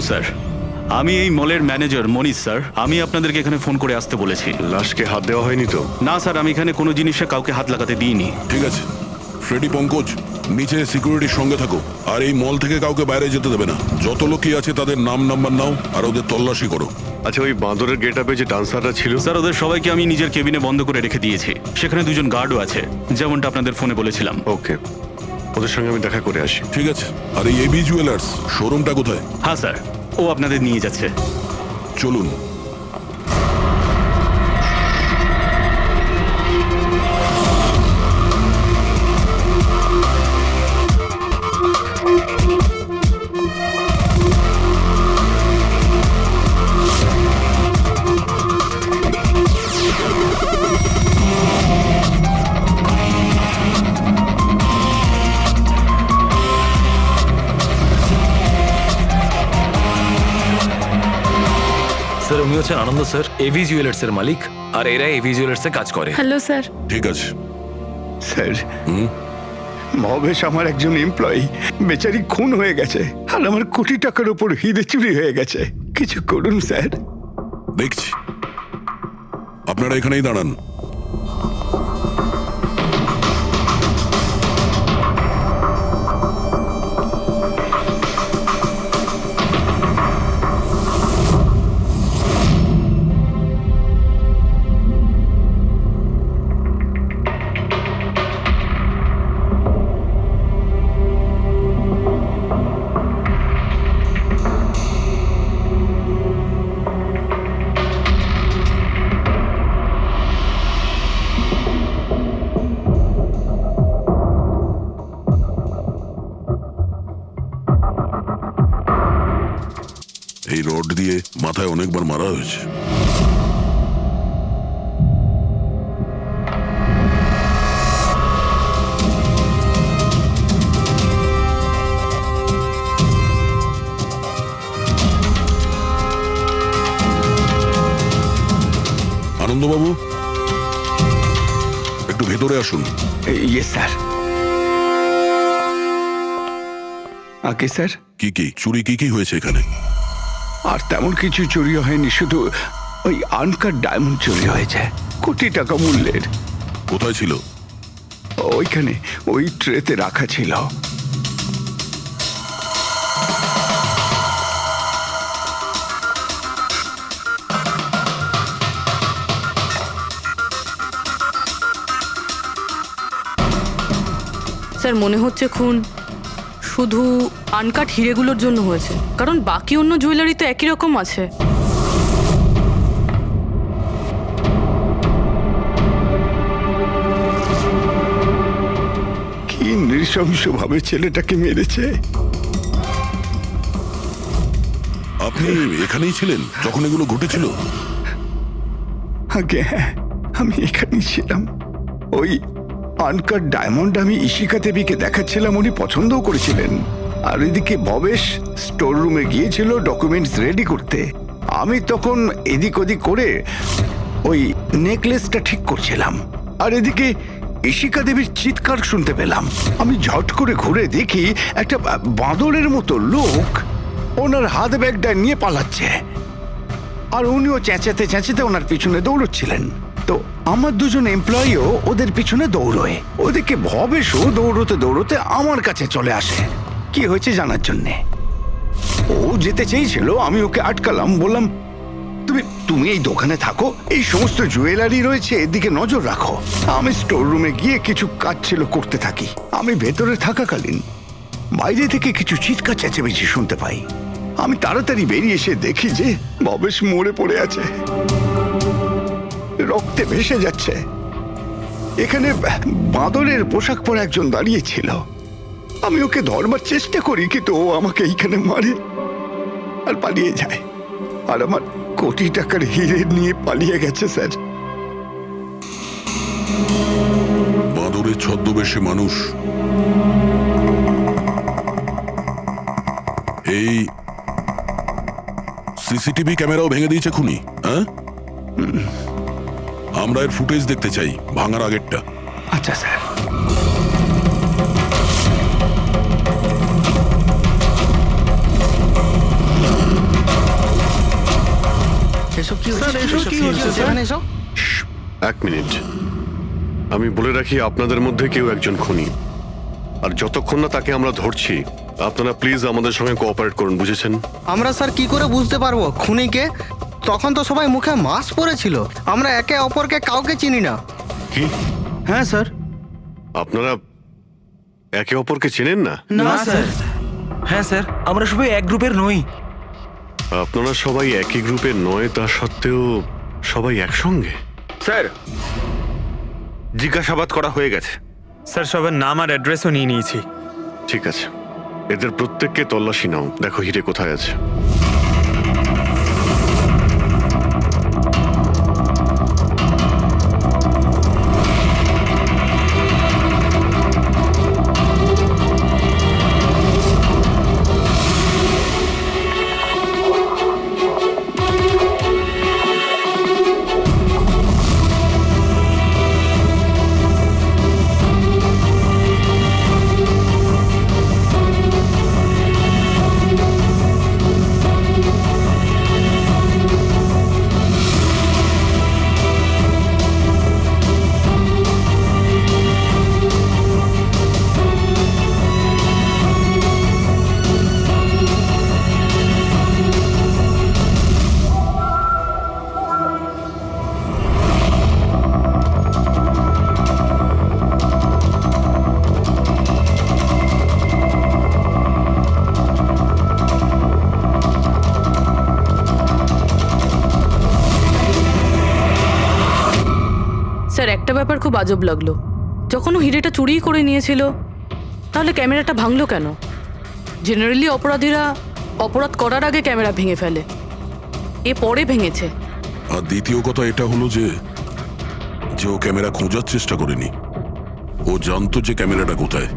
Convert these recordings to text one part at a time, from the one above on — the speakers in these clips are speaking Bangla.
স্যার, আমি এই মলের ম্যানেজার মনীষ স্যার। আমি আপনাদেরকে এখানে ফোন করে আসতে বলেছি। লাশকে হাত দেওয়া হয়নি তো? না স্যার, আমি এখানে কোনো জিনিসে কাউকে হাত লাগাতে দিইনি। ঠিক আছে ফ্রেডি, পঙ্কজ নিচে সিকিউরিটির সঙ্গে থাকো, আর এই মল থেকে কাউকে বাইরে যেতে দেবে না। যত লোকই আছে তাদের নাম নাম্বার নাও আর ওদের তল্লাশি করো। আচ্ছা, ওই বাঁদরের গেট আপে যে ডান্সাররা ছিল? স্যার, ওদের সবাইকে আমি নিজের কেবিনে বন্ধ করে রেখে দিয়েছি। সেখানে দুজন গার্ডও আছে, যেমনটা আপনাদের ফোনে বলেছিলাম। ওকে, ওদের সঙ্গে আমি দেখা করে আসি। ঠিক আছে। আর এই এবি জুয়েলার্স শোরুমটা কোথায়? হ্যাঁ স্যার, ও আপনাদের নিয়ে যাচ্ছে। চলুন। স্যার, উনি হচ্ছেন আনন্দ স্যার, এভি জুয়েলার্স এর মালিক, আর এরা এভি জুয়েলার্স এ কাজ করে। Hello sir. ঠিক আছে। স্যার, ভবেশ আমার একজন এমপ্লয়ি, বেচারি খুন হয়ে গেছে, আর আমার কোটি টাকার উপর হিরে চুরি হয়ে গেছে। কিছু করুন স্যার। দেখছি। আপনারা এখানেই দাঁড়ান। এই রড দিয়ে মাথায় অনেকবার মারা হয়েছে। আনন্দবাবু, একটু ভেতরে আসুন। ইয়ে স্যার। আগে স্যার, কি চুরি কি হয়েছে এখানে? আর তেমন কিছু চুরি হয়নি, শুধু ওই আনকাট ডায়মন্ড চুরি হয়েছে, কোটি টাকা মূল্যের। কোথায় ছিল? ওইখানে ওই ট্রেতে রাখা ছিল। স্যার, মনে হচ্ছে খুন শুধু আনকাট হিরেগুলোর জন্য হয়েছে, কারণ বাকি অন্য জুয়েলারি তো একই রকম আছে। কি নৃশংসভাবে ছেলেটাকে মেরেছে। আপনি এখানেই ছিলেন যখন এগুলো ঘটেছিল? আগে হ্যাঁ, আমি এখানেই ছিলাম। ওই আনকাট ডায়মন্ড আমি ইশিকা দেবীকে দেখাচ্ছিলাম, উনি পছন্দও করেছিলেন। আর এদিকে ভবেশ স্টোর রুমে গিয়েছিল ডকুমেন্টস রেডি করতে। আমি তখন এদিক ওদিক করে ওই নেকলেসটা ঠিক করছিলাম, আর এদিকে ইশিকা দেবীর চিৎকার শুনতে পেলাম। আমি ঝট করে ঘুরে দেখি একটা বাঁদরের মতো লোক ওনার হাত ব্যাগটা নিয়ে পালাচ্ছে, আর উনিও চেঁচাতে চেঁচাতে ওনার পিছনে দৌড়চ্ছিলেন। তো আমার দুজন এমপ্লয়িও ওদের পিছনে দৌড়োয়। ওদিকে ভবেশও দৌড়তে দৌড়তে আমার কাছে চলে আসে কি হয়েছে জানার জন্যে। ও যেতে চেয়েছিল, আমি ওকে আটকালাম, বললাম তুমি এই দোকানে থাকো, এই সমস্ত জুয়েলারি রয়েছে, এদিকে নজর রাখো। আমি স্টোর রুমে গিয়ে কিছু কাজ ছিল করতে থাকি। আমি ভেতরে থাকাকালীন বাইরে থেকে কিছু চিৎকার চেঁচামেচি শুনতে পাই। আমি তাড়াতাড়ি বেরিয়ে এসে দেখি যে ভবেশ মরে পড়ে আছে, রক্তে ভেসে যাচ্ছে। এখানে বাঁদরের পোশাক পরা একজন দাঁড়িয়ে ছিল। আমি ওকে ধরবার চেষ্টা করি, কিন্তু ও আমাকে এইখানে মারে আর পালিয়ে যায়। আর আমার কোটি টাকার হিরে নিয়ে পালিয়ে গেছে স্যার। বাঁদরের ছদ্মবেশে মানুষ। এই সিসিটিভি ক্যামেরাও ভেঙে দিয়েছে খুনি, হ্যাঁ? আমরা এর ফুটেজ দেখতে চাই, ভাঙার আগেরটা। আচ্ছা স্যার। এক মিনিট, আমি বলে রাখি আপনাদের মধ্যে কেউ একজন খুনি, আর যতক্ষণ না তাকে আমরা ধরছি আপনারা প্লিজ আমাদের সঙ্গে কোঅপারেট করুন, বুঝেছেন? আমরা স্যার কি করে বুঝতে পারবো খুনিকে? তখন তো সবাই মুখে মাস্ক পরেছিল, আমরা একে অপরকে কাউকে চিনি না। কি? হ্যাঁ স্যার। আপনারা একে অপরকে চেনেন না? না স্যার। হ্যাঁ স্যার, আমরা সবাই এক গ্রুপের নই। আপনারা সবাই একই গ্রুপের নয়, তা সত্ত্বেও সবাই একসঙ্গে? স্যার, জিজ্ঞাসাবাদ করা হয়ে গেছে। স্যার, সবার নাম আর অ্যাড্রেসও নিয়ে নিয়েছি। ঠিক আছে, এদের প্রত্যেককে তল্লাশি নাও, দেখো হিরে কোথায় আছে। স্যার, একটা ব্যাপার খুব আজব লাগলো। যখন ও হিরেটা চুরি করে নিয়েছিল, তাহলে ক্যামেরাটা ভাঙলো কেন? জেনারেলি অপরাধীরা অপরাধ করার আগে ক্যামেরা ভেঙে ফেলে, এ পরে ভেঙেছে। আর দ্বিতীয় কথা এটা হলো যে ও ক্যামেরা খোঁজার চেষ্টা করেনি, ও জানতো যে ক্যামেরাটা কোথায়।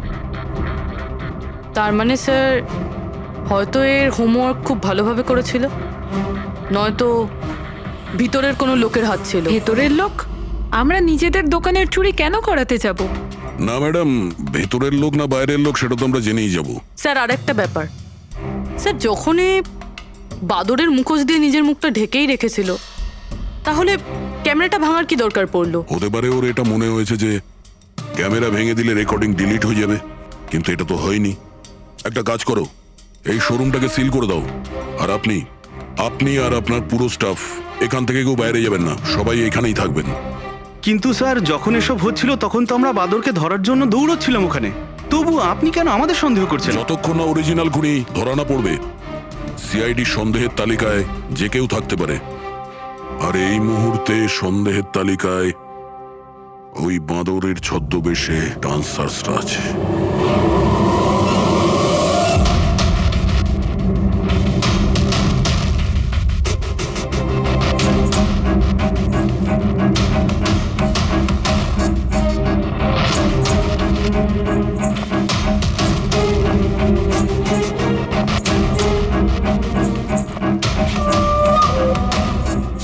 তার মানে স্যার, হয়তো এর হোমওয়ার্ক খুব ভালোভাবে করেছিল, নয়তো ভিতরের কোনো লোকের হাত ছিল। ভেতরের লোক? আমরা নিজেদের দোকানের চুরি কেন করাতে যাব? না ম্যাডাম, ভেতরের লোক না বাইরের লোক সেটা তো আমরা জেনেই যাব। স্যার, আরেকটা ব্যাপার, স্যার যখন এ বাদরের মুখোশ দিয়ে নিজের মুখটা ঢেকেই রেখেছিল, তাহলে ক্যামেরাটা ভাঙার কি দরকার পড়লো? হতে পারে ওর এটা মনে হয়েছে যে ক্যামেরা ভেঙে দিলে রেকর্ডিং ডিলিট হয়ে যাবে, কিন্তু এটা তো হয়নি। একটা কাজ করো, এই শোরুমটাকে সিল করে দাও, আর আপনি আর আপনার পুরো স্টাফ এখান থেকে কেউ বাইরে যাবেন না, সবাই এখানেই থাকবেন। কিন্তু স্যার, যখন এসব হচ্ছিল তখন তো আমরা বাদরকে ধরার জন্য দৌড়চ্ছিলাম ওখানে, তবু আপনি কেন আমাদের সন্দেহ করছেন? যতক্ষণ না অরিজিনাল খুনি ধরা না পড়বে, সিআইডি সন্দেহের তালিকায় যে কেউ থাকতে পারে। আর এই মুহূর্তে সন্দেহের তালিকায় ওই বাঁদরের ছদ্মবেশে ডান্সার্সরা আছে।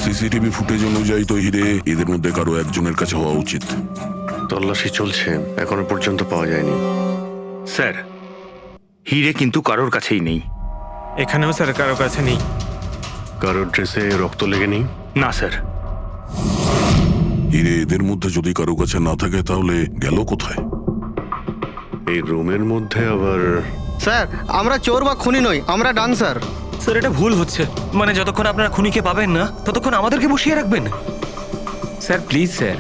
সিসিটিভি ফুটেজ অনুযায়ী তো হিরে এদের মধ্যে কারো একজনের কাছে হওয়া উচিত। তল্লাশি চলছে, এখনো পর্যন্ত পাওয়া যায়নি। স্যার, হিরে কিন্তু কারোর কাছেই নেই। এখানেও স্যার কারো কাছে নেই। কারোর ড্রেসে রক্ত লেগে নেই? না স্যার। হিরে এদের মধ্যে যদি কারো কাছে না থাকে তাহলে গেল কোথায়? এই রুমের মধ্যে আবার? স্যার, আমরা চোর বা খুনি নই, আমরা ডান্সার। স্যার, এটা ভুল হচ্ছে। মানে যতক্ষণ আপনারা খুনিকে পাবেন না ততক্ষণ আমাদেরকে বসিয়ে রাখবেন। স্যার প্লিজ স্যার,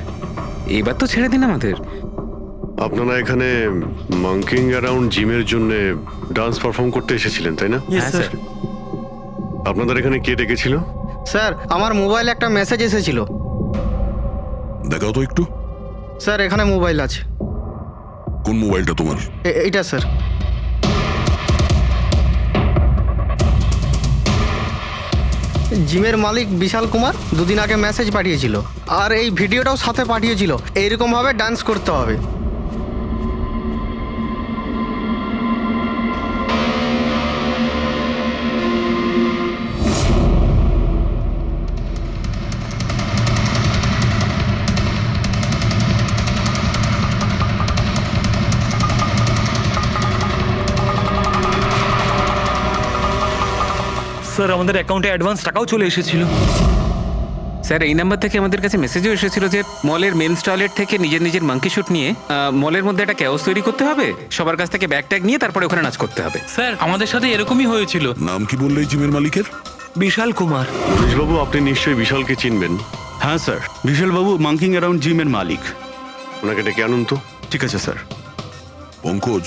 এবার তো ছেড়ে দিন আমাদের। আপনারা এখানে মাঙ্কিং অ্যারাউন্ড জিমের জন্য ডান্স পারফর্ম করতে এসেছিলেন, তাই না? হ্যাঁ স্যার। আপনাদের এখানে কে ডেকেছিল? স্যার, আমার মোবাইলে একটা মেসেজ এসেছিল। দেখাও তো একটু। স্যার, এখানে মোবাইল আছে। কোন মোবাইলটা তোমার? এইটা স্যার। জিমের মালিক বিশাল কুমার দুদিন আগে মেসেজ পাঠিয়েছিল, আর এই ভিডিওটাও সাথে পাঠিয়েছিল। এইরকম ভাবে ডান্স করতে হবে। স্যার, আমাদের অ্যাকাউন্টে অ্যাডভান্স টাকাও চলে এসেছিল। স্যার এই নাম্বার থেকে আমাদের কাছে মেসেজও এসেছিল যে মলের মেন্স টয়লেট থেকে নিজের নিজের মাঙ্কি শুট নিয়ে মলের মধ্যে একটা ক্যাওস তৈরি করতে হবে, সবার কাছ থেকে ব্যাগ ট্যাগ নিয়ে তারপরে ওখানে নাচ করতে হবে। স্যার আমাদের সাথে এরকমই হয়েছিল। নাম কি বললে এই জিমের মালিকের? বিশাল কুমার। মনীশবাবু, আপনি নিশ্চয়ই বিশালকে চিনবেন। হ্যাঁ স্যার, বিশালবাবু মাঙ্কিং অ্যারাউন্ড জিমের মালিক। ওনাকে ডেকে আনুন তো। ঠিক আছে স্যার। পঙ্কজ,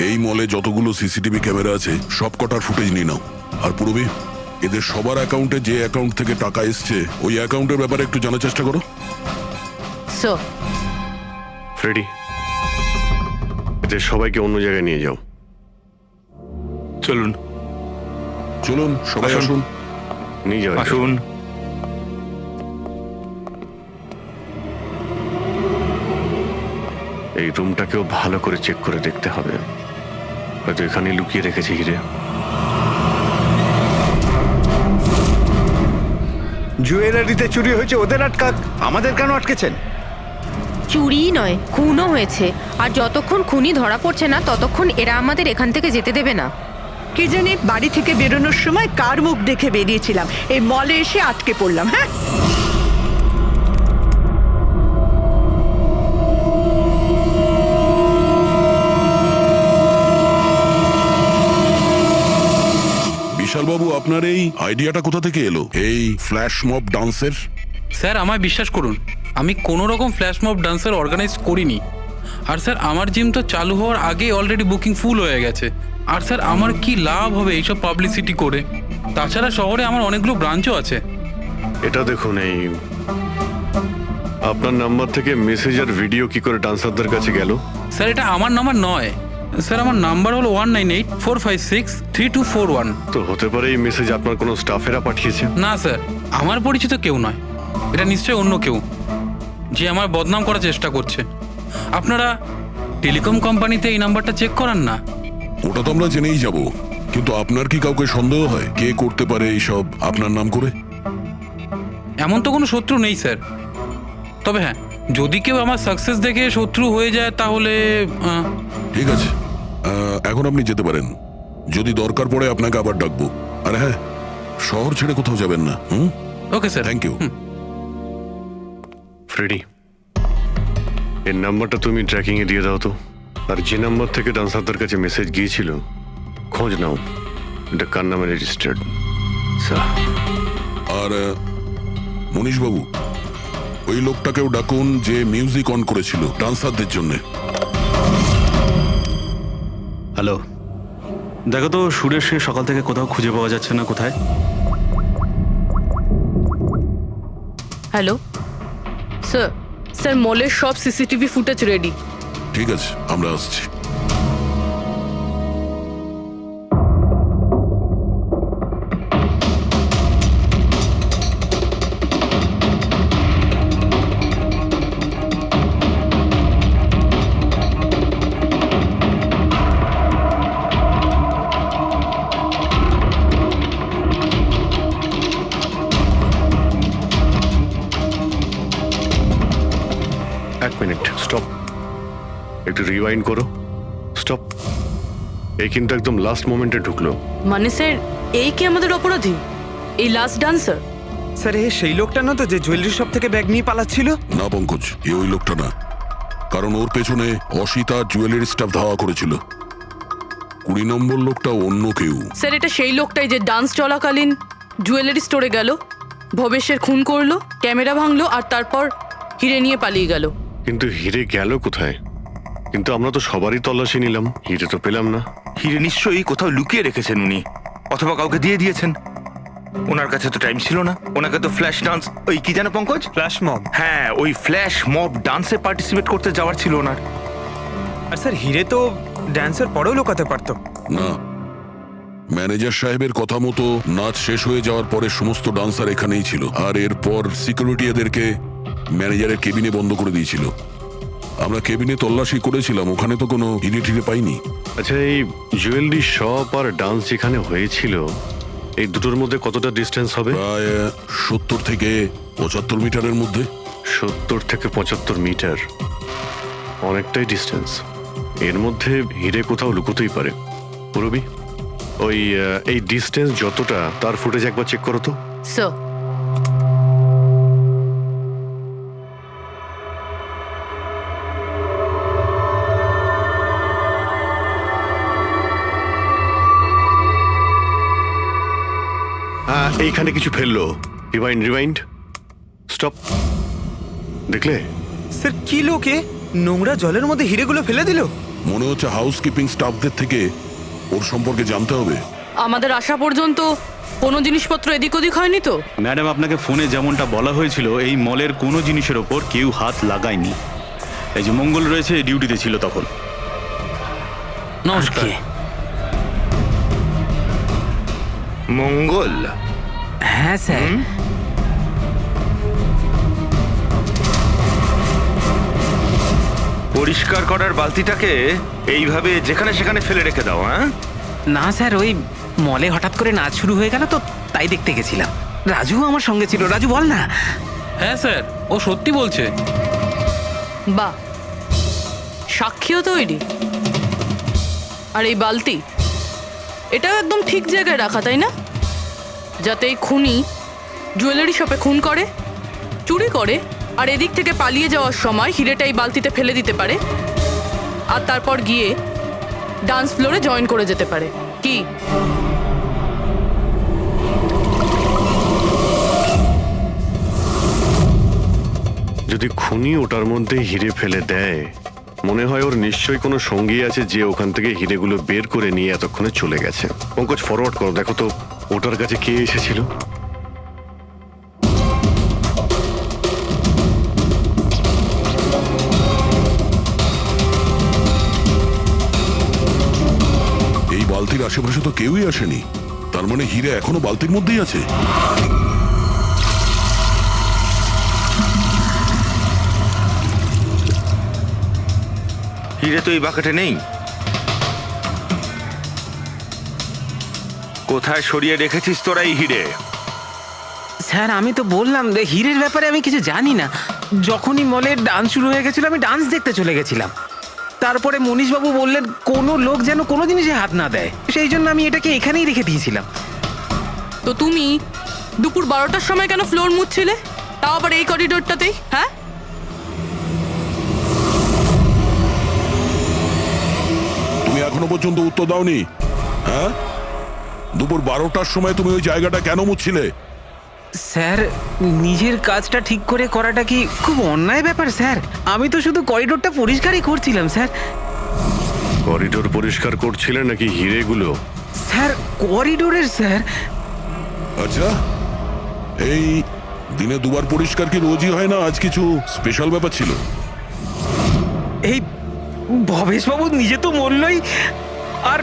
এই মলে যতগুলো সিসিটিভি ক্যামেরা আছে সব কটার ফুটেজ নিয়ে নাও। আর পূর্বে এদের সবার অ্যাকাউন্টে যে অ্যাকাউন্ট থেকে টাকা এসছে ওই অ্যাকাউন্টের ব্যাপারে একটু জানার চেষ্টা করো। স্যার, ফ্রেডি, এদের সবাইকে অন্য জায়গায় নিয়ে যাও। চলুন চলুন সবাই আসুন। আসুন। নিয়ে যাও। আসুন। এই রুমটাকেও ভালো করে চেক করে দেখতে হবে, হয়তো এখানে লুকিয়ে রেখেছে হিরে। জুয়েলারিতে চুরি হয়েছে, ওদের আটকাক, আমাদের কেন আটকেছেন? চুরি নয়, খুনও হয়েছে। আর যতক্ষণ খুনি ধরা পড়ছে না ততক্ষণ এরা আমাদের এখান থেকে যেতে দেবে না। কি জানি বাড়ি থেকে বেরোনোর সময় কার মুখ দেখে বেরিয়েছিলাম, এই মলে এসে আটকে পড়লাম। হ্যাঁ, বিশালবাবু, আপনার এই আইডিয়াটা কোথা থেকে এলো, এই ফ্ল্যাশ মব ডান্সের? স্যার আমায় বিশ্বাস করুন, আমি কোনো রকম ফ্ল্যাশ মব ডান্সার অর্গানাইজ করিনি। আর স্যার আমার জিম তো চালু হওয়ার আগেই অলরেডি বুকিং ফুল হয়ে গেছে। আর স্যার আমার কি লাভ হবে এইসব পাবলিসিটি করে? তাছাড়া শহরে আমার অনেকগুলো ব্রাঞ্চও আছে। এটা দেখুন, এই আপনার নাম্বার থেকে মেসেজ আর ভিডিও কি করে ডান্সারদের কাছে গেল? স্যার এটা আমার নাম্বার নয় স্যার, আমার নাম্বার হলো 1984563241। তো হতে পারে এই মেসেজ আপনার কোনো স্টাফেরা পাঠিয়েছে। না স্যার, আমার পরিচিত কেউ নয়, এটা নিশ্চয়ই অন্য কেউ যে আমার বদনাম করার চেষ্টা করছে। আপনারা টেলিকম কোম্পানিতে এই নাম্বারটা চেক করান না? ওটা তো আমরা জেনেই যাব, কিন্তু আপনার কি কাউকে সন্দেহ হয় কে করতে পারে এইসব আপনার নাম করে? এমন তো কোনো শত্রু নেই স্যার, তবে হ্যাঁ যদি কেউ আমার সাকসেস দেখে শত্রু হয়ে যায় তাহলে ঠিক আছে, এখন আপনি যেতে পারেন। যদি দরকার পড়ে আপনাকে আবার ডাকবো। আর হ্যাঁ, শহর ছেড়ে কোথাও যাবেন না। Okay sir. Thank you. Freddy, এর নাম্বারটা তুমি ট্র্যাকিং এ দিয়ে দাও তো। আর যে নাম্বার থেকে ডান্সারদের কাছে মেসেজ গিয়েছিল খোঁজ নাও, এটা কার নামে রেজিস্টার্ড। আর মনীশবাবু, ওই লোকটাকেও ডাকুন যে মিউজিক অন করেছিল ডান্সারদের জন্য। হ্যালো, দেখো তো সুরেশকে সকাল থেকে কোথাও খুঁজে পাওয়া যাচ্ছে না। কোথায়? হ্যালো স্যার, স্যার মলের সব সিসিটিভি ফুটেজ রেডি। ঠিক আছে, আমরা আসছি। এক মিনিট, স্টপ, একটু রিওয়াইন্ড করো। স্টপ। এই কিন্তু একদম লাস্ট মোমেন্টে ঢুকলো। মানে স্যার এই কি আমাদের অপরাধী, এই লাস্ট ডান্সার? স্যার এ সেই লোকটা না তো যে জুয়েলারি শপ থেকে ব্যাগ নিয়ে পালাচ্ছিল? না পঙ্কজ, এ ওই লোকটা না, কারণ ওর পেছনে অসিতা জুয়েলারি স্টাফ ধাওয়া করেছিল। 20 নম্বর লোকটা অন্য কেউ। স্যার এটা সেই লোকটাই যে ডান্স চলাকালীন জুয়েলারি স্টোরে গেল, ভবেশের খুন করলো, ক্যামেরা ভাঙলো আর তারপর হিরে নিয়ে পালিয়ে গেল। কিন্তু হিরে গেল কোথায়? কিন্তু আমরা তো সবারই তল্লাশি নিলাম, হিরে তো পেলাম না। হিরে নিশ্চয়ই কোথাও লুকিয়ে রেখেছেন উনি, অথবা কাউকে দিয়ে দিয়েছেন। ওনার কাছে তো টাইম ছিল না, ওনাকে তো ফ্ল্যাশ ডান্স, ওই কি জানো পঙ্কজ, ফ্ল্যাশ মব। হ্যাঁ ওই ফ্ল্যাশ মব ডান্সে পার্টিসিপেট করতে যাওয়ার ছিল ওনার। আর স্যার হিরে তো ড্যান্সের পরেও লুকাতে পারতো। না, ম্যানেজার সাহেবের কথা মতো নাচ শেষ হয়ে যাওয়ার পরে সমস্ত ডান্সার এখানেই ছিল, আর এরপর সিকিউরিটি এদেরকে ম্যানেজারের কেবিনে বন্ধ করে দিয়েছিল। আমরা কেবিনে তল্লাশি করেছিলাম, ওখানে তো কোনো হিরে টিরে পাইনি। আচ্ছা, এই জুয়েলারি শপ আর ডান্স যেখানে হয়েছিল এই দুটোর মধ্যে কতটা ডিস্টেন্স হবে? প্রায় 70 থেকে 75 মিটারের মধ্যে। 70 থেকে 75 মিটার, অনেকটাই ডিস্টেন্স। এর মধ্যে হিরে কোথাও লুকোতেই পারে। পুরবি, ওই এই ডিস্টেন্স যতটা তার ফুটেজ একবার চেক করো তো। স্যার এইখানে কিছু ফেললো। Rewind rewind, stop. দেখলে? স্যার কি লোকে নোংরা জলের মধ্যে হিরেগুলো ফেলে দিল? মনে হচ্ছে হাউসকিপিং স্টাফদের থেকে ওর সম্পর্কে জানতে হবে। আমাদের আসা পর্যন্ত কোনো জিনিসপত্র এদিক ওদিক হয়নি তো? ম্যাডাম, আপনাকে ফোনে যেমনটা বলা হয়েছিল, এই মলের কোনো জিনিসের ওপর কেউ হাত লাগায়নি। এই যে মঙ্গল রয়েছে, ডিউটিতে ছিল তখন। নমস্কার। মঙ্গল? হ্যাঁ স্যার। পরিষ্কার করার বালতিটাকে এইভাবে যেখানে সেখানে ফেলে রেখে দাও, হ্যাঁ? না স্যার, ওই মলে হঠাৎ করে নাচ শুরু হয়ে গেল তো, তাই দেখতে গেছিলাম। রাজু আমার সঙ্গে ছিল। রাজু বল না। হ্যাঁ স্যার, ও সত্যি বলছে। বাহ, সাক্ষীও তৈরি। আর এই বালতি, এটাও একদম ঠিক জায়গায় রাখা, তাই না? যাতে এই খুনি জুয়েলারি শপে খুন করে, চুরি করে, আর এদিক থেকে পালিয়ে যাওয়ার সময় হিরেটা এই বালতিতে ফেলে দিতে পারে, আর তারপর গিয়ে ডান্স ফ্লোরে জয়েন করে যেতে পারে। কি? যদি খুনি ওটার মধ্যে হিরে ফেলে দেয়, মনে হয় ওর নিশ্চয়ই কোনো সঙ্গী আছে যে ওখান থেকে হিরেগুলো বের করে নিয়ে এতক্ষণে চলে গেছে। পঙ্কজ, ফরওয়ার্ড করো, দেখো তো ওটার কাছে কে এসেছিল। এই বালতির আশেপাশে তো কেউই আসেনি, তার মানে হিরে এখনো বালতির মধ্যেই আছে। হিরে তো এই বাকেটে নেই। কোথায় সরিয়ে রেখেছিস তোরা এই হিরে? স্যার, আমি তো বললাম যে হিরের ব্যাপারে আমি কিছু জানি না। যখনই মলের ডান্স শুরু হয়ে গেছিল, আমি ডান্স দেখতে চলে গেছিলাম। তারপরে মনীশবাবু বললেন কোনো লোক যেন কোনো জিনিসে হাত না দেয়, সেই জন্য আমি এটাকে এখানেই রেখে দিয়েছিলাম। তো তুমি দুপুর 12টার সময় কেন ফ্লোর মুছছিলে, তাও আবার এই করিডোরটাতেই? হ্যাঁ, তুমি এখনো পর্যন্ত উত্তর দাওনি। হ্যাঁ, দুপুর 12টার সময় তুমি ওই জায়গাটা কেন মুছছিলে? স্যার, নিজের কাজটা ঠিক করে করাটা কি খুব অন্যায় ব্যাপার স্যার? আমি তো শুধু করিডোরটা পরিষ্কারই করছিলাম স্যার। করিডোর পরিষ্কার করছিলেন নাকি হিরেগুলো? স্যার, করিডোরের স্যার। আচ্ছা, এই দিনে দুবার পরিষ্কার কি রোজই হয় না? আজ কিছু স্পেশাল ব্যাপার ছিল? এই ভবেশবাবু নিজে তো মরলই, আর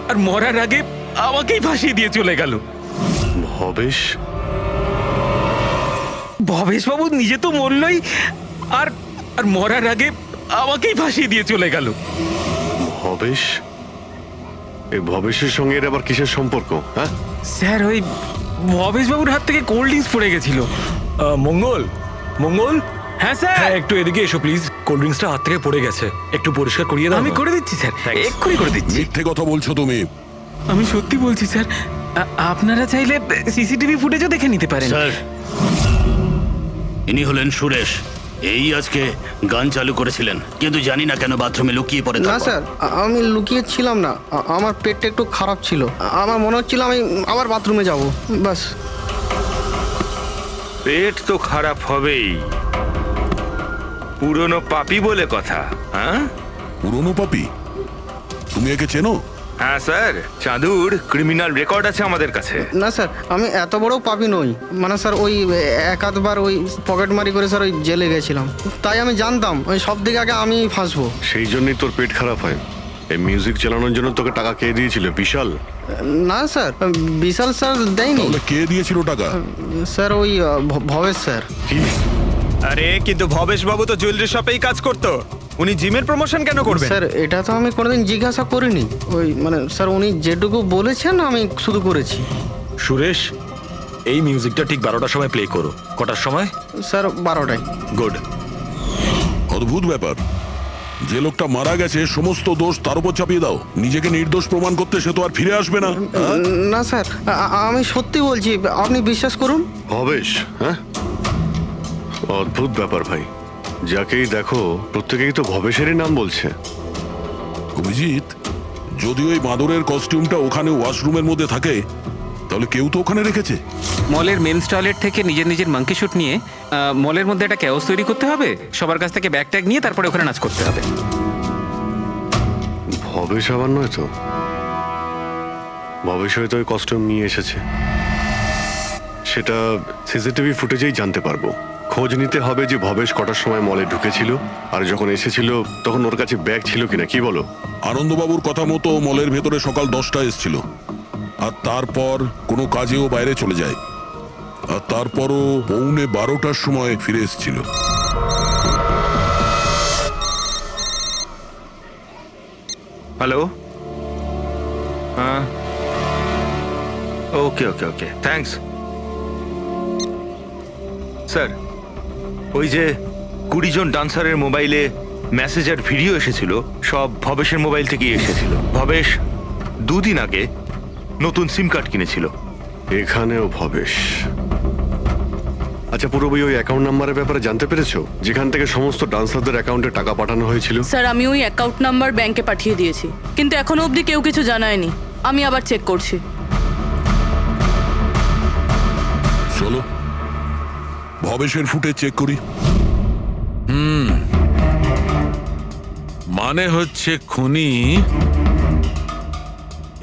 আর মরার আগে আমাকেই ফাঁসিয়ে দিয়ে চলে গেল। ভবেশ? ভবেশবাবু নিজে তো মরলই, আর আর মরার আগে আমাকেই ফাঁসিয়ে দিয়ে চলে গেল। ভবেশ? এই ভবেশের সঙ্গে এর আবার কিসের সম্পর্ক? হ্যাঁ স্যার, ওই ভবেশবাবুর হাত থেকে কোল্ড ড্রিঙ্কস পড়ে গেছিল। মঙ্গল, মঙ্গল। হ্যাঁ স্যার। হ্যাঁ, একটু এদিকে এসো প্লিজ। কোল্ড ড্রিঙ্কসটা হাত থেকে পড়ে গেছে, একটু পরিষ্কার করিয়ে দাও। আমি করে দিচ্ছি স্যার, এক্ষুনি করে দিচ্ছি। মিথ্যে কথা বলছো তুমি। আমি সত্যি বলছি স্যার। আপনারা চাইলে সিসিটিভি ফুটেজও দেখে নিতে পারেন। স্যার, ইনি হলেন সুরেশ। এই আজকে গান চালু করেছিলেন, কিন্তু জানি না কেন বাথরুমে লুকিয়ে পড়ে। না স্যার, আমি লুকিয়ে ছিলাম না। আমার পেটটা একটু খারাপ ছিল, আমার মনে হচ্ছিল আমি আবার বাথরুমে যাব, বাস। পেট তো খারাপ হবেই, পুরনো পাপি বলে কথা। হ্যাঁ, পুরনো পাপি? তুমি একে চেনো? হ্যাঁ স্যার, চাঁদুর ক্রিমিনাল রেকর্ড আছে আমাদের কাছে। না স্যার, আমি এত বড় পাপি নই। মানে স্যার, ওই এক আধবার ওই পকেটমারি করে স্যার ওই জেলে গেছিলাম, তাই আমি জানতাম ওই সব দিকে আগে আমি ফাঁসবো। সেই জন্যই তোর পেট খারাপ হয়। এই মিউজিক চালানোর জন্য তোকে টাকা কে দিয়েছিল? বিশাল? না স্যার, বিশাল স্যার দেয়নি। তাহলে কে দিয়েছিল টাকা? স্যার ওই ভবেশ স্যার। কি? আরে কিন্তু ভবেশ বাবু তো জুয়েলারি শপেই কাজ করতো, উনি জিমের প্রমোশন কেন করবেন? স্যার, এটা তো আমি কোনোদিন জিজ্ঞাসা করিনি। ওই মানে স্যার, উনি যেটুকু বলেছেন আমি শুধু করেছি। সুরেশ, এই মিউজিকটা ঠিক 12টার সময় প্লে করো। কটার সময়? স্যার 12টায়। গুড। অদ্ভুত ব্যাপার, যে লোকটা মারা গেছে সমস্ত দোষ তার উপর চাপিয়ে দাও। নিজেকে নির্দোষ প্রমাণ করতে সে তো আর ফিরে আসবে না। না স্যার, আমি সত্যি বলছি, আপনি বিশ্বাস করুন। ভবেশ? হ্যাঁ, অদ্ভুত ব্যাপার ভাই। যাকেই দেখো প্রত্যেকেই তো ভবেশেরই নাম বলছে। অভিজিৎ, যদি ওই বাঁদরের কস্টিউমটা ওখানে ওয়াশরুমের মধ্যে থাকে, তাহলে কেউ তো ওখানে রেখেছে। মলের মেন্স টয়লেট থেকে নিজের নিজের মাঙ্কি শুট নিয়ে মলের মধ্যে একটা ক্যাওস তৈরি করতে হবে, সবার কাছ থেকে ব্যাগ ট্যাগ নিয়ে তারপরে ওখানে নাচ করতে হবে। ভবেশ আবার নয় তো? ভবেশ হয়তো ওই কস্টিউম নিয়ে এসেছে, সেটা সিসিটিভি ফুটেজেই জানতে পারবো। খোঁজ নিতে হবে যে ভবেশ কটার সময় মলে ঢুকেছিল, আর যখন এসেছিল তখন ওর কাছে ব্যাগ ছিল কিনা। কি বলো? আনন্দবাবুর কথা মতো মলের ভেতরে সকাল 10টায় এসেছিল, আর তারপর কোনো কাজেও বাইরে চলে যায়, আর তারপরও 11:45টার সময় ফিরে এসেছিল। হ্যালো, হ্যাঁ, ওকে ওকে ওকে, থ্যাঙ্কস স্যার। ওই যে 20 জন ডান্সারের মোবাইলে মেসেজ আর ভিডিও এসেছিল, সব ভবেশের মোবাইল থেকেই এসেছিল। ভবেশ 2 দিন আগে নতুন সিম কার্ড কিনেছিল। এখানেও ভবেশ। আচ্ছা, পুরোপুরি ওই অ্যাকাউন্ট নাম্বারের ব্যাপারে জানতে পেরেছো, যেখান থেকে সমস্ত ডান্সারদের অ্যাকাউন্টে টাকা পাঠানো হয়েছিল? স্যার, আমি ওই অ্যাকাউন্ট নাম্বার ব্যাংকে পাঠিয়ে দিয়েছি, কিন্তু এখনো অবধি কেউ কিছু জানায়নি। আমি আবার চেক করছি। চলো ভবেশের ফুটেজ চেক করি। মানে হচ্ছে খুনি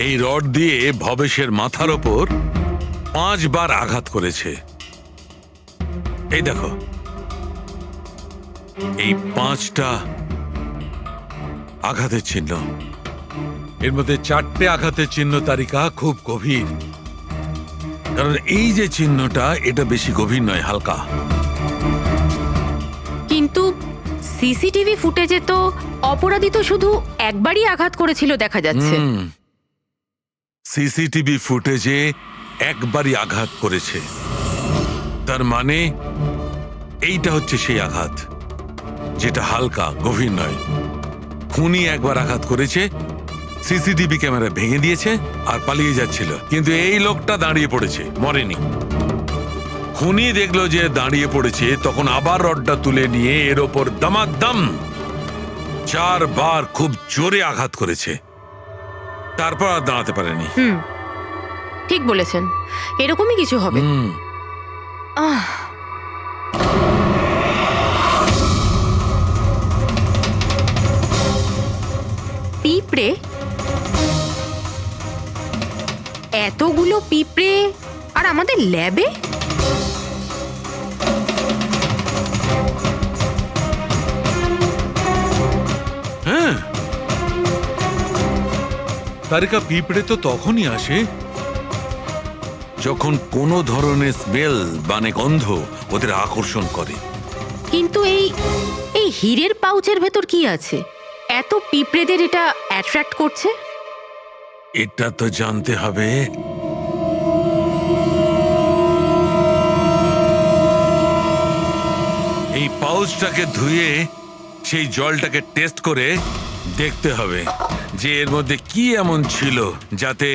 এই রড দিয়ে ভবেশের মাথার ওপর 5 বার আঘাত করেছে। এই দেখো, এই 5টা আঘাতের চিহ্ন, এর মধ্যে 4টে আঘাতের চিহ্ন তারিকা খুব গভীর, কারণ এই যে চিহ্নটা এটা বেশি গভীর নয়, হালকা। কিন্তু সিসিটিভি ফুটেজে তো অপরাধী তো শুধু একবারই আঘাত করেছিল দেখা যাচ্ছে। সিসিটিভি ফুটেজে একবারই আঘাত করেছে, তার মানে এইটা হচ্ছে সেই আঘাত যেটা হালকা, গভীর নয়। খুনি একবার আঘাত করেছে, সিসিটিভি ক্যামেরা ভেঙে দিয়েছে আর পালিয়ে যাচ্ছিল, কিন্তু এই লোকটা দাঁড়িয়ে পড়েছে, মরেনি। খুনি দেখলো যে দাঁড়িয়ে পড়েছে, তখন আবার রডটা তুলে নিয়ে এর ওপর দামাদাম 4 বার খুব জোরে আঘাত করেছে, তারপর আর দাঁড়াতে পারেনি। ঠিক বলেছেন, এরকমই কিছু হবে। পিঁপড়ে, এতগুলো পিঁপড়ে আর আমাদের ল্যাবে? হ্যাঁ, তারিকা, পিঁপড়ে তো তখনই আসে যখন কোনো ধরনের স্মেল মানে গন্ধ ওদের আকর্ষণ করে। কিন্তু এই হীরের পাউচের ভেতর কি আছে এত পিঁপড়েদের এটা অ্যাট্রাক্ট করছে? এটা তো জানতে হবে। এই পাউচটাকে ধুয়ে সেই জলটাকে টেস্ট করে দেখতে হবে যে এর মধ্যে কি এমন ছিল যাতে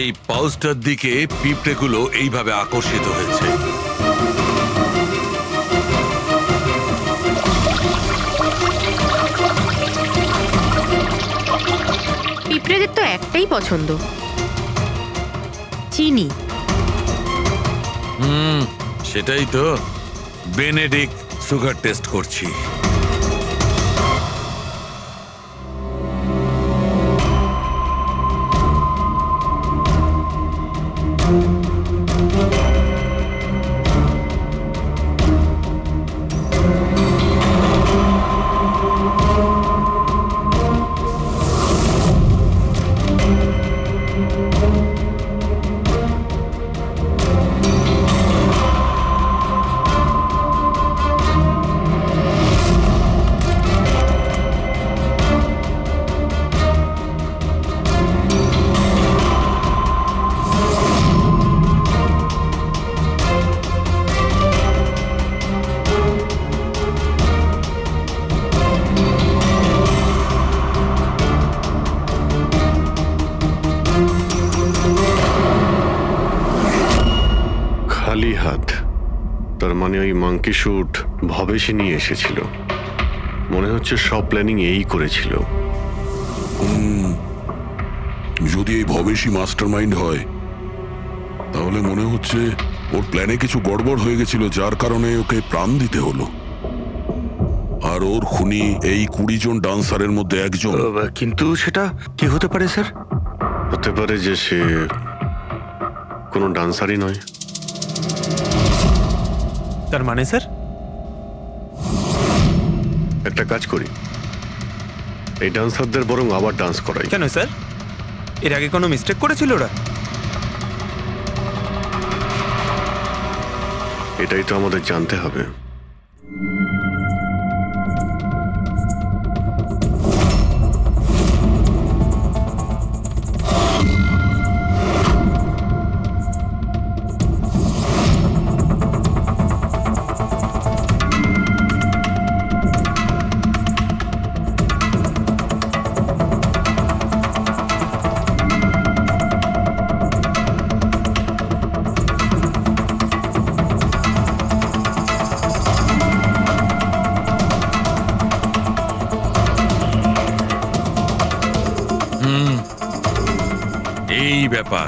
এই পাউচটার দিকে পিঁপড়েগুলো এইভাবে আকর্ষিত হয়েছে। পিঁপড়েদের তো একটাই পছন্দ, চিনি। সেটাই তো, বেনেডিক্ট সুগার টেস্ট করছি। খালি হাত, তার মানে ওই মাঙ্কি শুট ভবেশই নিয়ে এসেছিল। মনে হচ্ছে সব প্ল্যানিং এই করেছিল। যদি এই ভবেশই মাস্টার মাইন্ড হয়, তাহলে মনে হচ্ছে ওর প্ল্যানে কিছু গড়বড় হয়ে গেছিল, যার কারণে ওকে প্রাণ দিতে হলো। আর ওর খুনি এই 20 জন ডান্সারের মধ্যে একজন। কিন্তু সেটা কি হতে পারে স্যার? হতে পারে যে সে কোনো ডান্সারই নয়। তার মানে স্যার? একটা কাজ করি, এই ডান্সারদের বরং আবার ডান্স করাই। কেন স্যার? এর আগে কোনো মিস্টেক করেছিল ওরা? এটাই তো আমাদের জানতে হবে। এই ব্যাপার।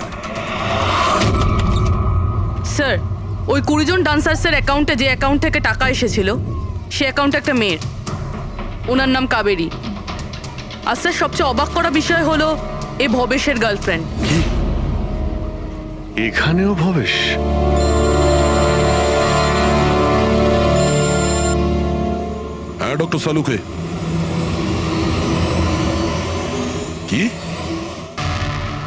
স্যার, ওই 20 জন ডান্সার্সের অ্যাকাউন্টে যে অ্যাকাউন্ট থেকে টাকা এসেছিল সে অ্যাকাউন্টে একটা মেয়ের, ওনার নাম কাবেরী। আর স্যার, সবচেয়ে অবাক করা বিষয় হলো এ ভবেশের গার্লফ্রেন্ড। এখানেও ভবেশ? হ্যাঁ ডক্টর সালুকে। কি?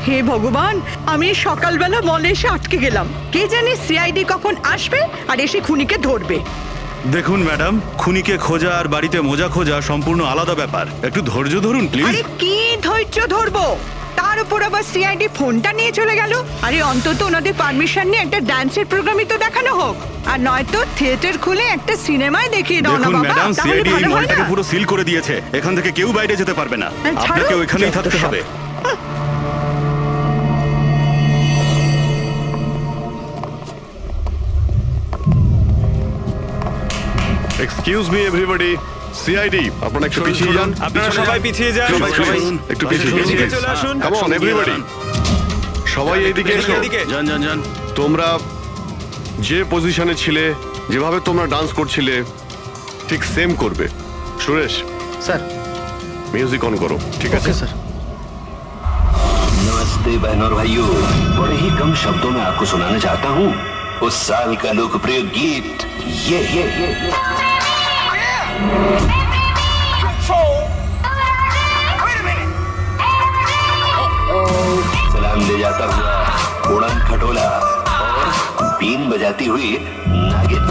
হে ভগবান, আমি সকালবেলা মলে এসে আটকে গেলাম। কে জানে সিআইডি কখন আসবে আর এসে খুনিকে ধরবে। দেখুন ম্যাডাম, খুনিকে খোঁজা আর বাড়িতে মোজা খোঁজা সম্পূর্ণ আলাদা ব্যাপার। একটু ধৈর্য ধরুন প্লিজ। আরে কি ধৈর্য ধরবো? তার উপর আবার সিআইডি ফোনটা নিয়ে চলে গেল। আরে অন্তত ওনাদের পারমিশন নিয়ে একটা ডান্সের প্রোগ্রামই তো দেখানো হোক, আর নয়তো থিয়েটার খুলে একটা সিনেমায় দেখিয়ে দাও না দেখুন বাবা, ম্যাডাম, তাহলে সিআইডি এই ভালো হয় মলটাকে না? পুরো সিল করে দিয়েছে। এখান থেকে কেউ বাইরে যেতে পারবে না। ছাড়ো, আপনাকে ওইখানেই যত থাকতে সব। হবে। এক্সকিউজ মি এভরিবডি, সিআইডি আপনারা একটু পিছিয়ে যান। আপনারা সবাই পিছিয়ে যান। সবাই একটু পিছিয়ে চলে আসুন। কাম অন এভরিবডি, সবাই এইদিকে এসো। যান যান যান। তোমরা যে পজিশনে ছিলে, যেভাবে তোমরা ডান্স করছিলে ঠিক সেম করবে। সুরেশ স্যার। মিউজিক অন করো। ঠিক আছে স্যার। नमस्ते बहनों और भाइयों, बड़े ही कम शब्दों में आपको सुनाना चाहता हूँ उस साल का लोकप्रिय गीत ये सलाम ले जाता हुआ उड़न खटोला और बीन बजाती हुई नागिन।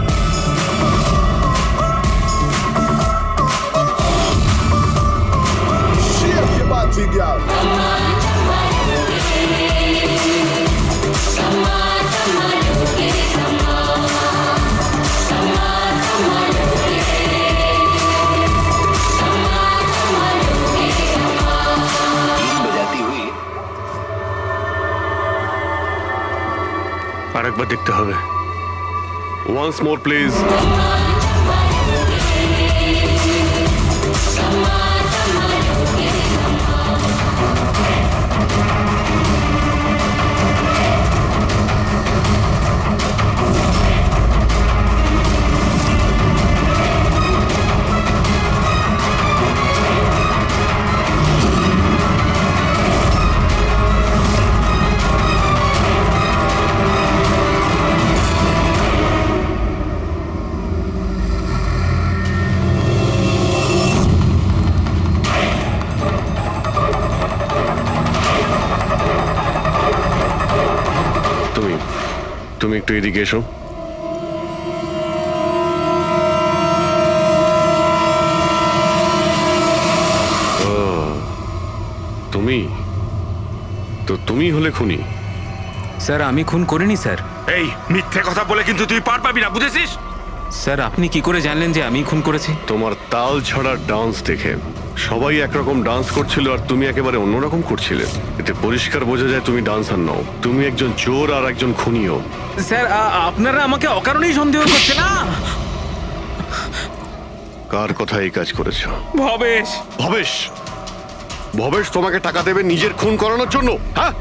আরেকবার দেখতে হবে। Once more please. তুমি একটু এদিকে এসো। তুমি তো তুমি হলে খুনি? স্যার, আমি খুন করিনি স্যার। এই মিথ্যে কথা বলে কিন্তু তুই পার পাবি না, বুঝেছিস? স্যার, আপনি কি করে জানলেন যে আমি খুন করেছি? তোমার তাল ছড়া ডান্স দেখে সবাই একরকম ডান্স করছিল আর তুমি একেবারে অন্যরকম করছিলে। এতে পরিষ্কার বোঝা যায় তুমি ডান্সার নও, তুমি একজন চোর আর একজন খুনিও। স্যার, আপনারা আমাকে অকারণেই সন্দেহ করছেন না? কার কথা এই কাজ করেছো? ভবেশ। ভবেশ? ভবেশ তোমাকে টাকা দেবে নিজের খুন করানোর জন্য? হ্যাঁ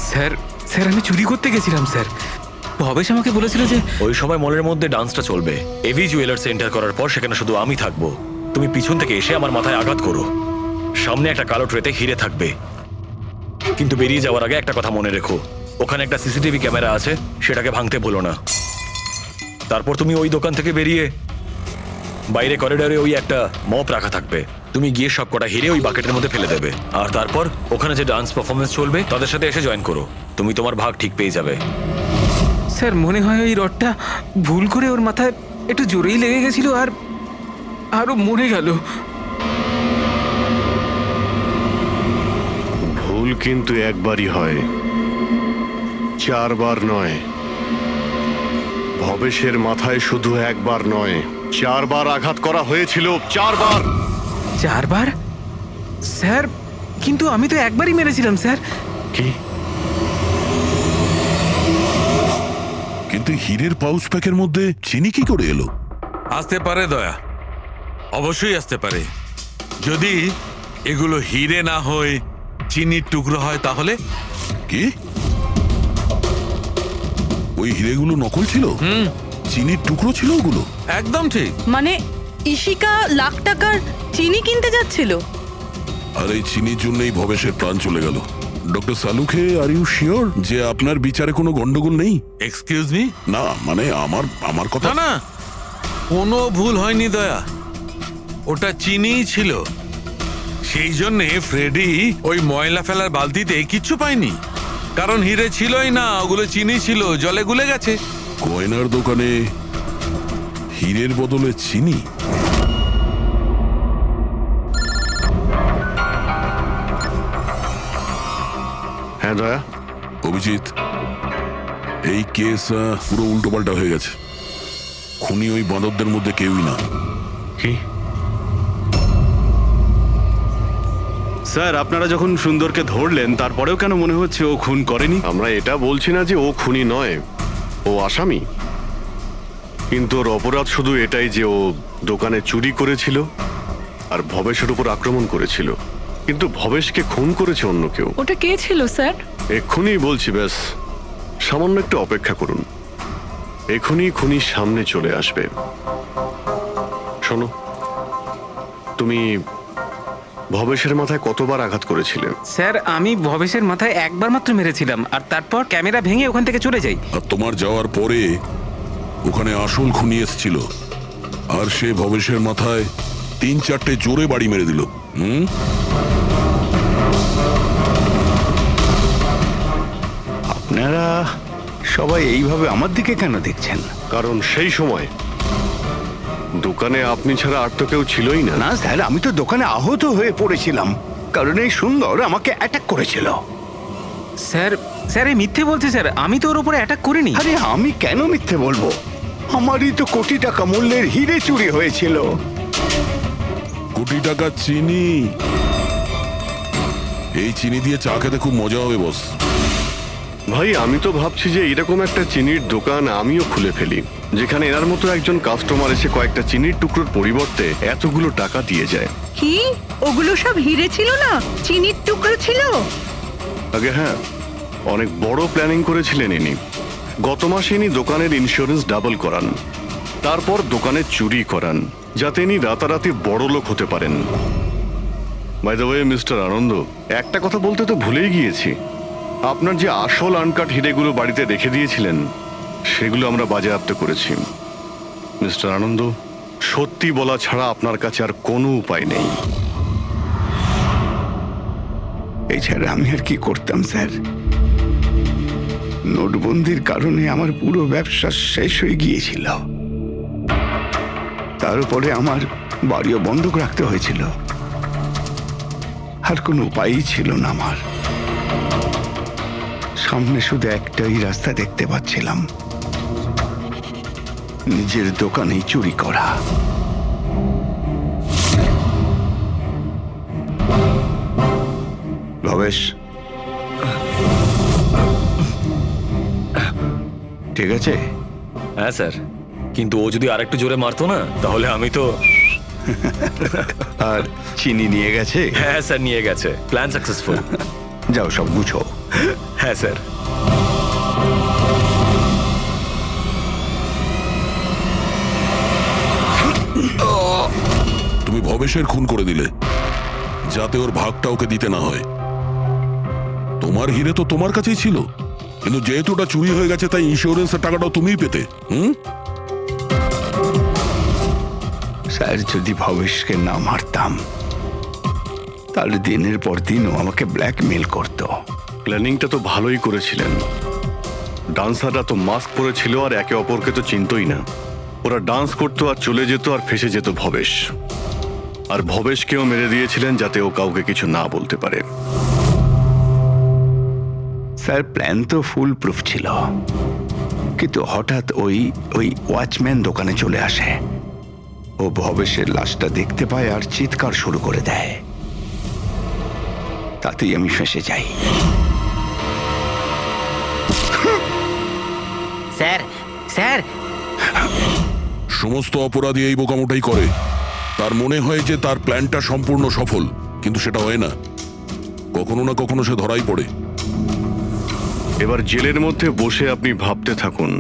স্যার, স্যার আমি চুরি করতে গেছিলাম স্যার। ভবেশ আমাকে বলেছিল যে ওই সময় মলের মধ্যে ডান্সটা চলবে। এভি জুয়েলার্স এন্টার করার পর সেখানে শুধু আমি থাকবো। তুমি পিছন থেকে এসে আমার মাথায় আঘাত করো। সামনে একটা কালো ট্রেতে হিরে থাকবে, কিন্তু বেরিয়ে যাওয়ার আগে একটা কথা মনে রেখো, ওখানে একটা সিসিটিভি ক্যামেরা আছে, সেটাকে ভাঙতে ভুলো না। তারপর তুমি ওই দোকান থেকে বেরিয়ে বাইরে করিডোরে ওই একটা মপ রাখা থাকবে, তুমি গিয়ে সব কটা হিরে ওই বাকেটের মধ্যে ফেলে দেবে। আর তারপর ওখানে যে ডান্স পারফরমেন্স চলবে তাদের সাথে এসে জয়েন করো, তুমি তোমার ভাগ ঠিক পেয়ে যাবে। স্যার মনে হয় ওই রডটা ভুল করে ওর মাথায় একটু জোরেই লেগে গেছিল আর আরো মরে গেল। ভুল কিন্তু একবারই হয়, 4 বার নয়। ভবেশের মাথায় শুধু একবার নয়, 4 বার আঘাত করা হয়েছিল, 4 বার। 4 বার? স্যার কিন্তু আমি তো একবারই মেরেছিলাম স্যার। কি? কিন্তু হীরের পাউচ প্যাকের মধ্যে চিনি কি করে এলো? আসতে পারে দয়া, অবশ্যই আসতে পারে। যদি এগুলো হিরে না হয় চিনির টুকরো হয় তাহলে? কি? ওই হিরেগুলো নকল ছিল? চিনির টুকরো ছিল ওগুলো? একদম ঠিক। মানে ইশিকা লাখ টাকার চিনি কিনতে যাচ্ছিল? আর এই চিনির জন্যই ভবেশের প্রাণ চলে গেল। Doctor Salunkhe, are you sure যে আপনার বিচারে কোনো গন্ডগোল নেই? Excuse me? না মানে আমার কথা না, কোনো ভুল হয়নি দয়া, ওটা চিনিই ছিল। সেই জন্যে ফ্রেডি ওই ময়লা ফেলার বালতিতে কিচ্ছু পায়নি, কারণ হিরে ছিলই না, ওগুলো চিনি ছিল, জলে গুলে গেছে। গয়নার দোকানে হীরের বদলে চিনি? হ্যাঁ দয়া। অভিজিৎ, এই কেস পুরো উল্টোপাল্টা হয়ে গেছে। খুনি ওই বাঁদরদের মধ্যে কেউই না। কি? স্যার আপনারা যখন সুন্দরকে ধরলেন তারপরেও কেন মনে হচ্ছে ও খুন করেনি? আমরা এটা বলছি না যে ও খুনি নয়, ও আসামি। কিন্তু ওর অপরাধ শুধু এটাই যে ও দোকানে চুরি করেছিল আর ভবেশের উপর আক্রমণ করেছিল। কিন্তু ভবেশকে খুন করেছে অন্য কেউ। ওটা কে ছিল স্যার? এক্ষুনি বলছি, ব্যাস সামান্য একটু অপেক্ষা করুন, এখনই খুনি সামনে চলে আসবে। শোনো, তুমি ভবেশের মাথায় কতবার আঘাত করেছিলে? স্যার আমি ভবেশের মাথায় একবার মাত্র মেরেছিলাম, আর তারপর ক্যামেরা ভেঙে ওখান থেকে চলে যাই। আর তোমার যাওয়ার পরে ওখানে আসল খুনি এসেছিল, আর সে ভবেশের মাথায় 3-4টে জোরে বাড়ি মেরে দিল। আপনারা সবাই এইভাবে আমার দিকে কেন দেখছেন? কারণ সেই সময় দোকানে আপনি ছাড়া আর তো কেউ ছিলই না। না স্যার, আমি তো দোকানে আহত হয়ে পড়েছিলাম, কারণ এই সুন্দর আমাকে অ্যাটাক করেছিল। স্যার স্যার এই মিথ্যে বলছে স্যার, আমি তো ওর উপরে অ্যাটাক করিনি। আরে আমি কেন মিথ্যে বলবো? আমারই তো কোটি টাকা মূল্যের হিরে চুরি হয়েছিল। কোটি টাকা চিনি? এই চিনি দিয়ে চা খেতে খুব মজা হবে বস। ভাই আমি তো ভাবছি যে এরকম একটা চিনির দোকান আমিও খুলে ফেলি, যেখানে এনার মতো একজন কাস্টমার এসে কয়েকটা চিনির টুকরোর পরিবর্তে এতগুলো টাকা দিয়ে যায়। কি ওগুলো সব হিরে ছিল না, চিনির টুকরো ছিল? আগে হ্যাঁ, অনেক বড় প্ল্যানিং করেছিলেন ইনি। গত মাসে ইনি দোকানের ইন্স্যুরেন্স ডাবল করান, তারপর দোকানে চুরি করান, যাতে ইনি রাতারাতি বড় লোক হতে পারেন। বাই দ্য ওয়ে মিস্টার আনন্দ, একটা কথা বলতে তো ভুলেই গিয়েছি, আপনার যে আসল আনকাট হিরেগুলো বাড়িতে রেখে দিয়েছিলেন সেগুলো আমরা বাজেয়াপ্ত করেছি। মিস্টার আনন্দ, সত্যি বলা ছাড়া আপনার কাছে আর কোনো উপায় নেই। এছাড়া আমি আর কি করতাম স্যার? নোটবন্দির কারণে আমার পুরো ব্যবসা শেষ হয়ে গিয়েছিল, তার উপরে আমার বাড়িও বন্ধক রাখতে হয়েছিল। আর কোনো উপায়ই ছিল না আমার। সামনে শুধু একটাই রাস্তা দেখতে পাচ্ছিলাম, নিজের দোকানেই চুরি করা। ভবেশ, ঠিক আছে? হ্যাঁ স্যার, কিন্তু ও যদি আরেকটু জোরে মারতো না তাহলে আমি তো। আর চিনি নিয়ে গেছে? হ্যাঁ স্যার নিয়ে গেছে, প্ল্যান সাকসেসফুল। যাও সব গুছো। হ্যাঁ স্যার। ভবেশের খুন করে দিলে, যাতে ওর ভাগটা ওকে দিতে না হয়। তোমার হিরে তো তোমার কাছেই ছিল, কিন্তু যেহেতু ওটা চুরি হয়ে গেছে তাই ইন্স্যুরেন্সের টাকাটাও তুমিই পেতে। স্যার, যদি ভবেশকে না মারতাম তাহলে দিনের পর দিন ও আমাকে ব্ল্যাকমেল করত। প্ল্যানিংটা তো ভালোই করেছিলেন। ডান্সাররা তো মাস্ক পরেছিল আর একে অপরকে তো চিনতই না। ওরা ডান্স করতো আর চলে যেত আর ফেসে যেত ভবেশ। আর ভবেশকেও মেরে দিয়েছিলেন যাতে ও কাউকে কিছু না বলতে পারে। স্যার, প্ল্যান তো ফুল প্রুফ ছিল, কিন্তু হঠাৎ ওই ওয়াচম্যান দোকানে চলে আসে। ও ভবেশের লাশটা দেখতে পায় আর চিৎকার শুরু করে দেয়। তাতেই আমি ফেঁসে যাই। স্যার স্যার, সমস্ত অপরাধী এই বোকামোটাই করে। তার মনে হয় যে তার প্ল্যানটা সম্পূর্ণ সফল, কিন্তু সেটা হয় না। কখনো না কখনো সে ধরাই পড়ে। এবার জেলের মধ্যে বসে আপনি ভাবতে থাকুন,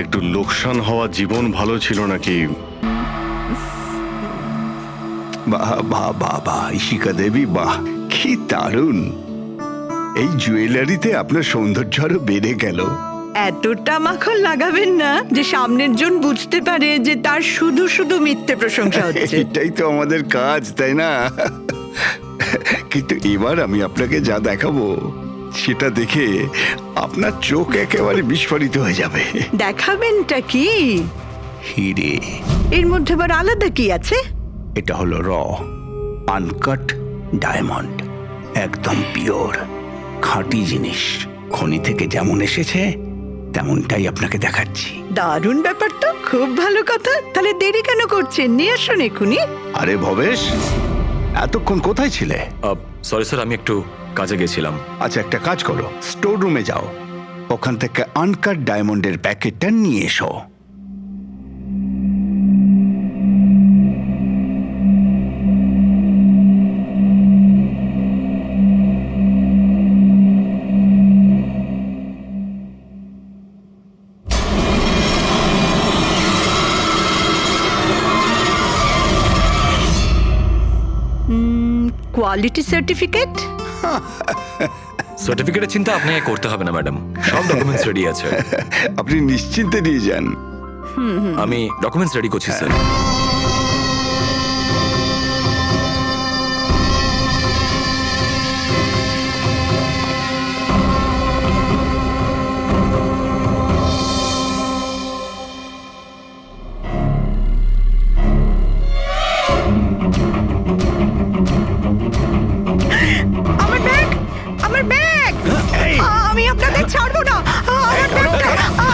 একটু লোকসান হওয়া জীবন ভালো ছিল নাকি বাহ বাহ বাহ বাহ, ইশিকা দেবী, বাহ, কি দারুণ! এই জুয়েলারিতে আপনার সৌন্দর্য আরো বেড়ে গেল। এতটা মাখন লাগাবেন না যে সামনের জন বুঝতে পারে যে তার শুধু শুধু মিথ্যে প্রশংসা হচ্ছে। এটাই তো আমাদের কাজ, তাই না? কিন্তু এবার আমি আপনাকে যা দেখাবো সেটা দেখে আপনার চোখ একেবারে বিস্ফোরিত হয়ে যাবে। দেখাবেনটা কি? হিরে। এর মধ্যে আবার আলাদা কি আছে? এটা হলো আনকাট ডায়মন্ড, একদম পিওর, খাঁটি জিনিস। খনি থেকে যেমন এসেছে তেমনটাই আপনাকে দেখাচ্ছি। দারুণ ব্যাপার তো, খুব ভালো কথা। তাহলে দেরি কেন করছেন? নিয়ে আসুন এক্ষুনি। আরে ভবেশ, এতক্ষণ কোথায় ছিলে? সরি স্যার, আমি একটু কাজে গেছিলাম। আচ্ছা, একটা কাজ করো, স্টোর রুমে যাও, ওখান থেকে আনকাট ডায়মন্ডের প্যাকেটটা নিয়ে এসো। Quality certificate? সার্টিফিকেটের চিন্তা আপনাকে করতে হবে না ম্যাডাম, সব ডকুমেন্টস রেডি আছে। আপনি নিশ্চিন্তে নিয়ে যান। আমি ডকুমেন্টস রেডি করছি স্যার। আমি আপনাদের ছাড়বো না।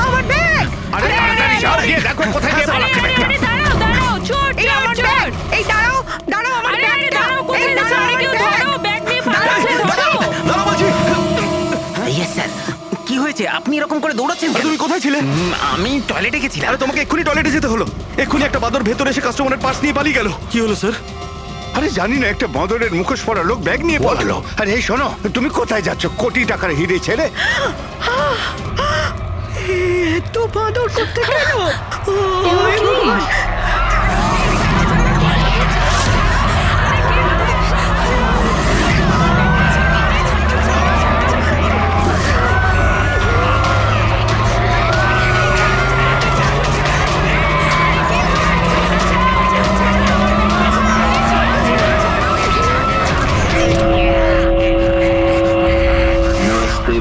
আমার ব্যাগ! দেখো কোথায় গিয়ে পালাচ্ছে ব্যাগটা। এই আমার ব্যাগ! এই দাঁড়াও, দাঁড়াও, আমার ব্যাগটা! এই দাঁড়াও, আমার ব্যাগ! Yes sir. কি হয়েছে? আপনি এরকম করে দৌড়াচ্ছেন? তুমি কোথায় ছিলে? আমি টয়লেটে গেছিলাম। আরে তোমাকে এক্ষুনি টয়লেটে যেতে হলো। এক্ষুনি একটা বাদর ভেতরে এসে কাস্টমারের পার্স নিয়ে পালিয়ে গেল। কি হলো স্যার? আরে জানি না, একটা বাঁদরের মুখোশ পরা লোক ব্যাগ নিয়ে পালালো। আরে এই শোনো, তুমি কোথায় যাচ্ছ কোটি টাকার হিরে ছেড়ে? এত বাঁদর করতে গেল?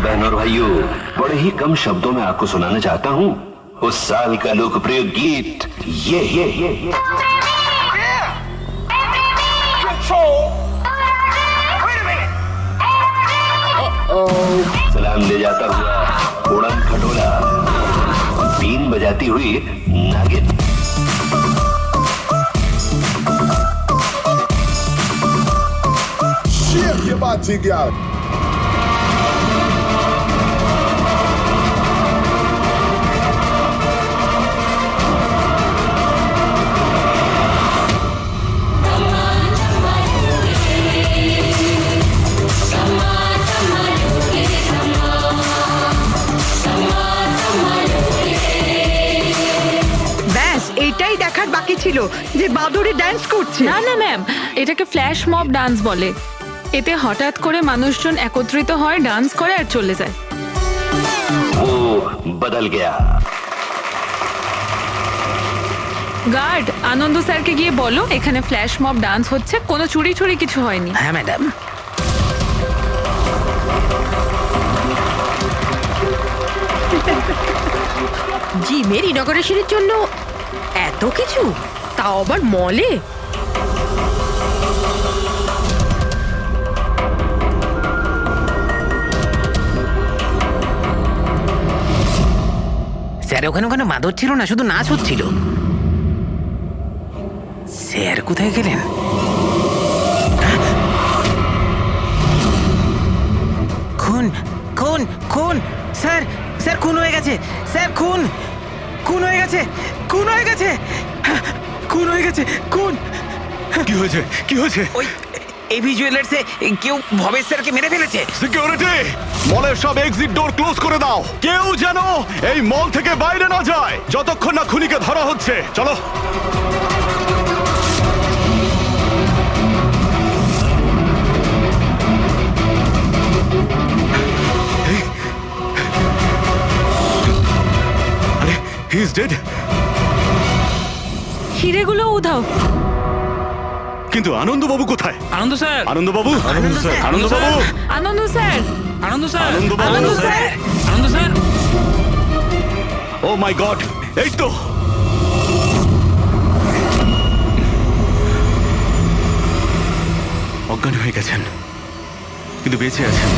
बहन और भाइयों, बड़े ही कम शब्दों में आपको सुनाना चाहता हूँ उस साल का लोकप्रिय गीत ये सलाम ले जाता हुआ उड़न खटोला, बीन बजाती हुई नागिन। Shake your body, girl. ব্যাস, এইটাই দেখার বাকি পেয়েছিল যে বাদুড়ে ডান্স করছে। না না ম্যাম, এটাকে ফ্ল্যাশ মব ডান্স বলে। এতে হঠাৎ করে মানুষজন একত্রিত হয়, ডান্স করে আর চলে যায়। वो बदल गया। গার্ড, আনন্দ স্যারকে গিয়ে বলো এখানে ফ্ল্যাশ মব ডান্স হচ্ছে, কোনো চুরি চুরি কিছু হয়নি। হ্যাঁ ম্যাডাম। জিমের ইনগরেশনের জন্য এত কিছু, তাও আবার মলে। স্যার ওখানে ওখানে মাদর ছিল না, শুধু নাচ হচ্ছিল। স্যার কোথায় গেলেন? খুন খুন খুন স্যার, স্যার খুন হয়ে গেছে, স্যার খুন খুন হয়ে গেছে, খুন হয়ে গেছে, খুন হয়ে গেছে, খুন। কি হয়েছে, কি হয়েছে? ওই এভি জুয়েলার্সে কেউ ভবেশ স্যারকে মেরে ফেলেছে। সিকিউরিটি, মলের সব এক্সিট ডোর ক্লোজ করে দাও। কেউ যেন এই মল থেকে বাইরে না যায় যতক্ষণ না খুনিকে ধরা হচ্ছে। চলো। আরে, হি ইজ ডেড। হিরেগুলো উধাও। কিন্তু আনন্দবাবু কোথায়? আনন্দ স্যার, আনন্দবাবু, আনন্দবাবু, আনন্দ স্যার, আনন্দ স্যার, আনন্দবাবু, আনন্দ স্যার, আনন্দ স্যার। ও মাই গড, এই তো। অজ্ঞান হয়ে গেছেন কিন্তু বেঁচে আছেন।